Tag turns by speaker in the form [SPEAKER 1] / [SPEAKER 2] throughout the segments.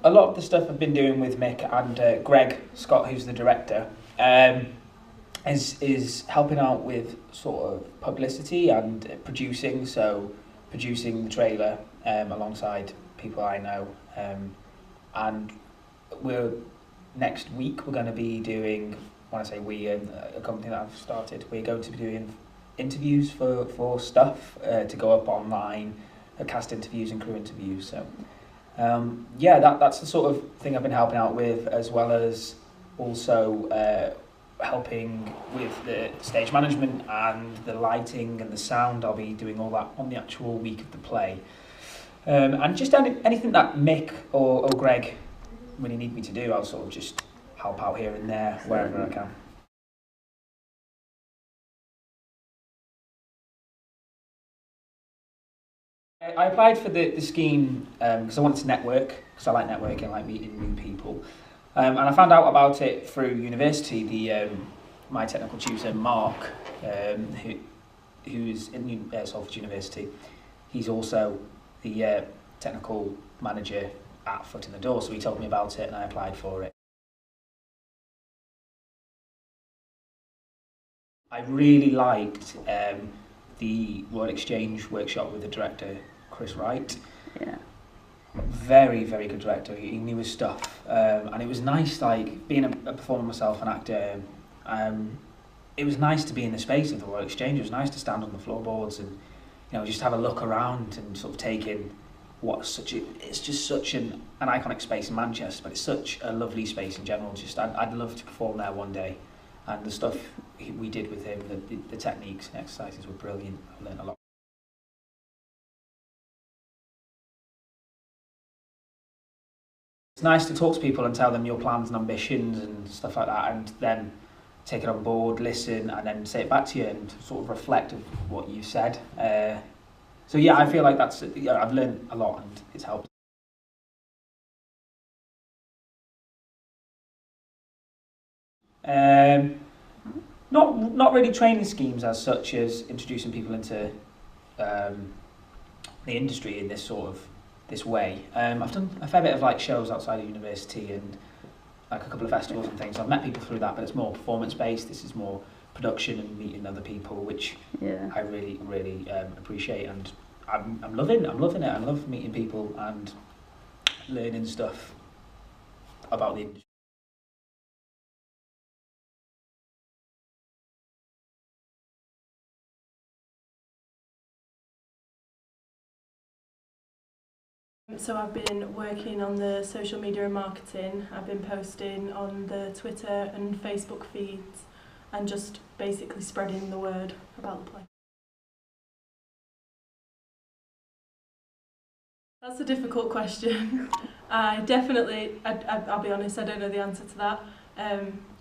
[SPEAKER 1] a lot of the stuff I've been doing with Mick and Greg Scott, who's the director, is helping out with sort of publicity and producing. So producing the trailer alongside people I know, and next week we're going to be doing. When I say we, a company that I've started, we're going to be doing interviews for stuff to go up online, cast interviews and crew interviews. So yeah, that's the sort of thing I've been helping out with, as well as also helping with the stage management and the lighting and the sound. I'll be doing all that on the actual week of the play. And just anything that Mick or Greg really need me to do, I'll sort of just help out here and there, wherever I can. I applied for the scheme because I wanted to network, because I like networking, I like meeting new people. And I found out about it through university. My technical tutor, Mark, who's in Salford University, he's also the technical manager at Foot in the Door, so he told me about it and I applied for it. I really liked the Royal Exchange workshop with the director, Chris Wright.
[SPEAKER 2] Yeah.
[SPEAKER 1] Very, very good director. He knew his stuff, and it was nice. Like being a performer myself, an actor, it was nice to be in the space of the Royal Exchange. It was nice to stand on the floorboards and just have a look around and sort of take in it's just such an iconic space in Manchester, but it's such a lovely space in general. Just I'd love to perform there one day, and the stuff we did with him, the techniques and exercises were brilliant. I learned a lot. It's nice to talk to people and tell them your plans and ambitions and stuff like that, and then take it on board, listen, and then say it back to you and sort of reflect of what you've said. So yeah, I feel like I've learned a lot and it's helped. Not really training schemes as such as introducing people into the industry in this way. I've done a fair bit of like shows outside of university and like a couple of festivals and things. I've met people through that, but it's more performance based. This is more production and meeting other people, which I really appreciate, and I'm loving it. I love meeting people and learning stuff about the industry.
[SPEAKER 3] So I've been working on the social media and marketing. I've been posting on the Twitter and Facebook feeds and just basically spreading the word about the play. That's a difficult question. I'll be honest, I don't know the answer to that,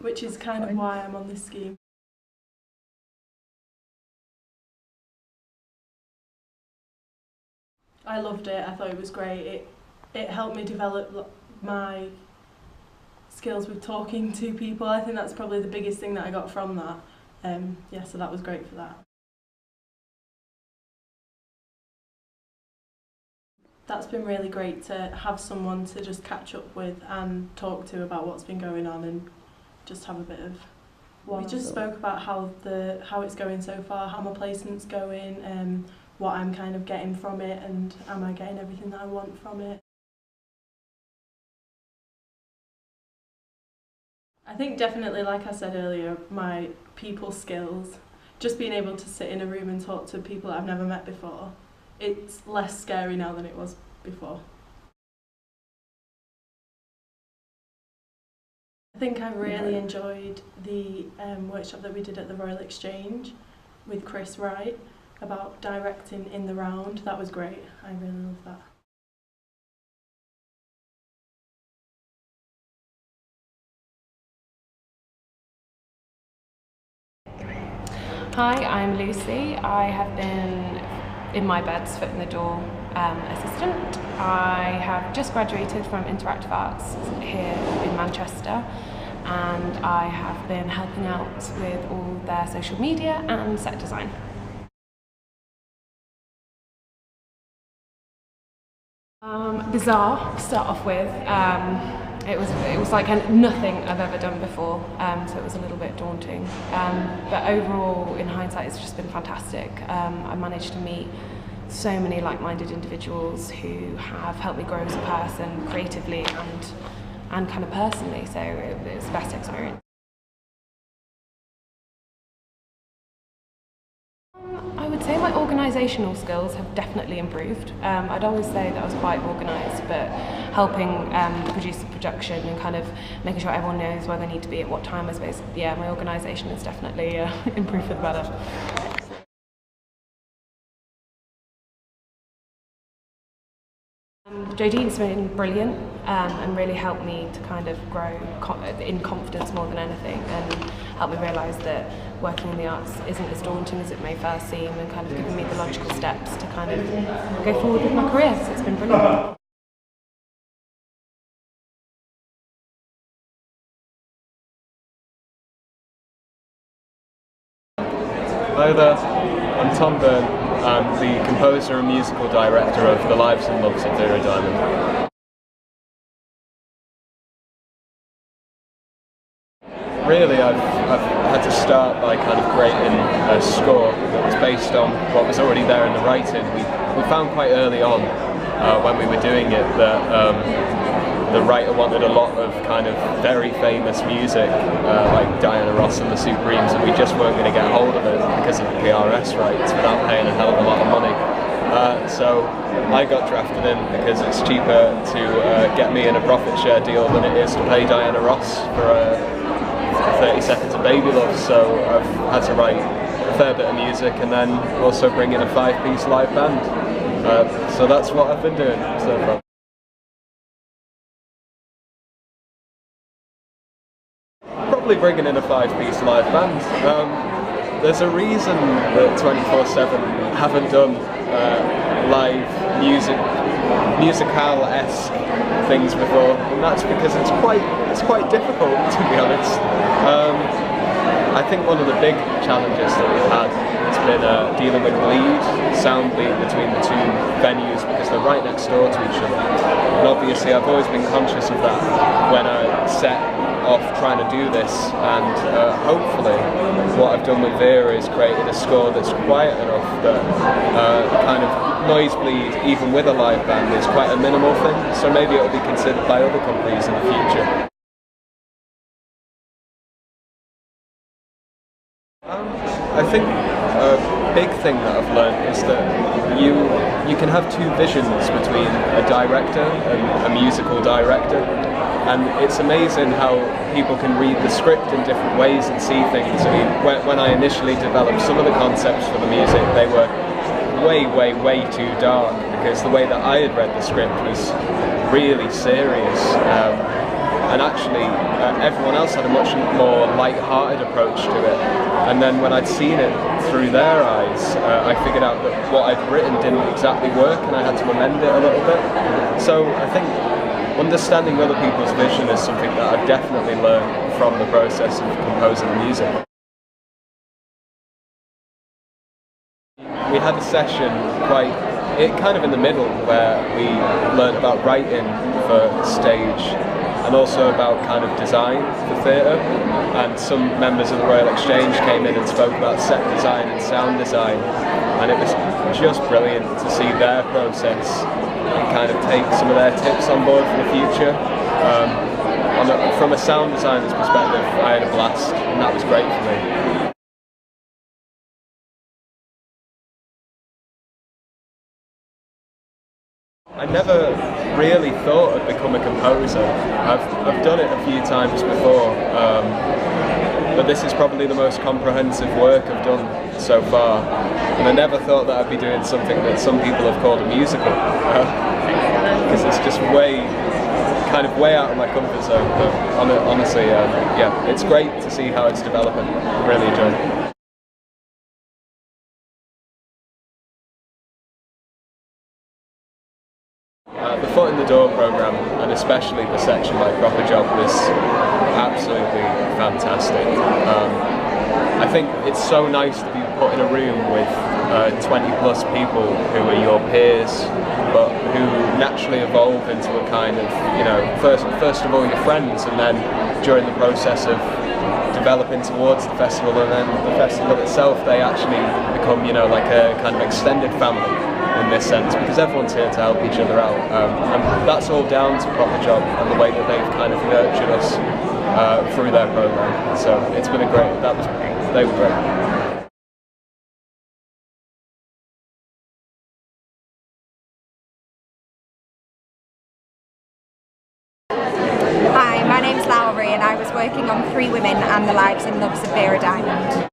[SPEAKER 3] which is kind of why I'm on this scheme. I loved it. I thought it was great. It helped me develop my skills with talking to people. I think that's probably the biggest thing that I got from that. Yeah, so that was great for that. That's been really great to have someone to just catch up with and talk to about what's been going on and just have a bit of... We just spoke about how it's going so far, how my placement's going, what I'm kind of getting from it, and am I getting everything that I want from it. I think definitely, like I said earlier, my people skills, just being able to sit in a room and talk to people that I've never met before, it's less scary now than it was before. I think I really enjoyed the workshop that we did at the Royal Exchange with Chris Wright about directing in the round. That was great. I really loved that.
[SPEAKER 4] Hi, I'm Lucy. I have been in my bed's Foot in the Door assistant. I have just graduated from Interactive Arts here in Manchester, and I have been helping out with all their social media and set design. Bizarre to start off with. It was like nothing I've ever done before, so it was a little bit daunting. But overall, in hindsight, it's just been fantastic. I managed to meet so many like-minded individuals who have helped me grow as a person, creatively and kind of personally. So it was the best experience. I would say my organisational skills have definitely improved. I'd always say that I was quite organised, but helping produce the production and kind of making sure everyone knows where they need to be at what time, I suppose, yeah, my organisation has definitely improved for the better. Jodine's been brilliant and really helped me to kind of grow in confidence more than anything, and helped me realise that working in the arts isn't as daunting as it may first seem, and kind of given me the logical steps to kind of go forward with my career, so it's been brilliant.
[SPEAKER 2] Hi there, I'm Tom Byrne. I'm the composer and musical director of The Lives and Loves of Vera Diamond. Really, I've had to start by kind of creating a score that was based on what was already there in the writing. We found quite early on, when we were doing it, that the writer wanted a lot of kind of very famous music, like Diana Ross and the Supremes, and we just weren't going to get hold of it because of the PRS rights without paying a hell of a lot of money. So I got drafted in because it's cheaper to get me in a profit share deal than it is to pay Diana Ross for 30 seconds of Baby Love. So I've had to write a fair bit of music and then also bring in a 5-piece live band. So that's what I've been doing so far. Probably bringing in a 5-piece live band. There's a reason that 24/7 haven't done live musical-esque things before, and that's because it's quite difficult, to be honest. I think one of the big challenges that we've had has been dealing with sound bleed between the two venues, because they're right next door to each other. And obviously I've always been conscious of that when I set off trying to do this, and hopefully what I've done with Vera is created a score that's quiet enough that kind of noise bleed, even with a live band, is quite a minimal thing, so maybe it'll be considered by other companies in the future. I think a big thing that I've learned is that you can have two visions between a director and a musical director, and it's amazing how people can read the script in different ways and see things. I mean, when I initially developed some of the concepts for the music, they were way too dark, because the way that I had read the script was really serious. And actually everyone else had a much more light-hearted approach to it, and then when I'd seen it through their eyes, I figured out that what I'd written didn't exactly work, and I had to amend it a little bit. So I think understanding other people's vision is something that I've definitely learned from the process of composing the music. We had a session kind of in the middle, where we learned about writing for stage and also about kind of design for theatre, and some members of the Royal Exchange came in and spoke about set design and sound design, and it was just brilliant to see their process and kind of take some of their tips on board for the future. From a sound designer's perspective, I had a blast, and that was great for me. I never really thought I'd become a composer. I've done it a few times before, but this is probably the most comprehensive work I've done so far, and I never thought that I'd be doing something that some people have called a musical, because it's just way out of my comfort zone. But honestly, yeah, it's great to see how it's developing. I'm really enjoying it. The Foot in the Door programme, and especially the section by Proper Job, was absolutely fantastic. I think it's so nice to be put in a room with 20 plus people who are your peers, but who naturally evolve into a kind of, you know, first of all your friends, and then during the process of developing towards the festival and then the festival itself, they actually become, you know, like a kind of extended family in this sense, because everyone's here to help each other out, and that's all down to Proper Job and the way that they've kind of nurtured us through their program. So it's been they were great.
[SPEAKER 5] Hi, my name's Lowry and I was working on Three Women and the Lives and Loves of Vera Diamond.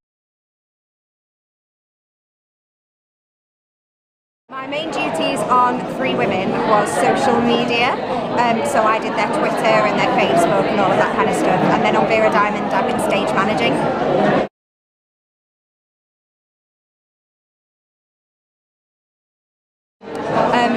[SPEAKER 5] My main duties on Three Women was social media, so I did their Twitter and their Facebook and all of that kind of stuff, and then on Vera Diamond I've been stage managing.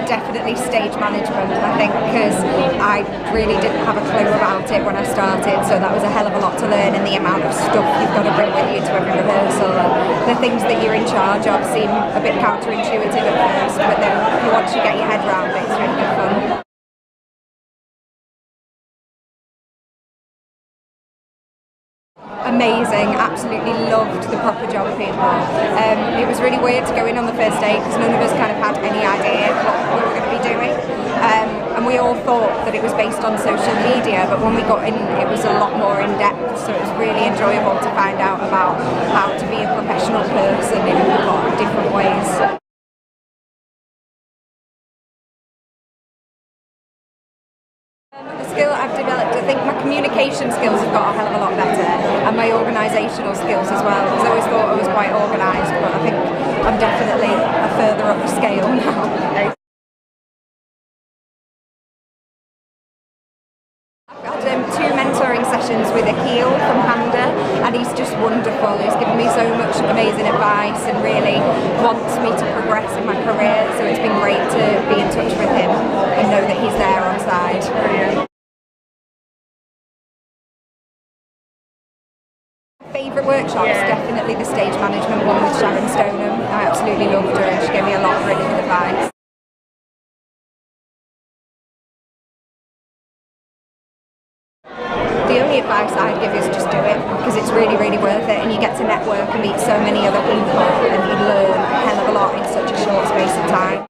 [SPEAKER 5] Definitely stage management, I think, because I really didn't have a clue about it when I started, so that was a hell of a lot to learn, and the amount of stuff you've got to bring with you to every rehearsal, and the things that you're in charge of seem a bit counterintuitive at first, but then once you get your head around it, it's really good fun. Amazing, absolutely loved the Proper Job people. It was really weird to go in on the first day because none of us kind of had any idea what we were going to be doing, and we all thought that it was based on social media, but when we got in it was a lot more in depth, so it was really enjoyable to find out about how to be a professional person in a lot of different ways. The skill I've developed, I think my communication skills have got a hell of a lot better, and my organisational skills as well, because I always thought I was quite organised, but I think I'm definitely a further up the scale now. I've had 2 mentoring sessions with Akil from PANDA, and he's just wonderful. He's given me so much amazing advice and really wants me to progress in my career, so it's been great to be in touch with him and know that he's there on side. Favourite workshop is definitely the stage management one with Sharon Stoneham. I absolutely loved her and she gave me a lot of really good advice. The only advice I'd give is just do it, because it's really, really worth it, and you get to network and meet so many other people and you learn a hell of a lot in such a short space of time.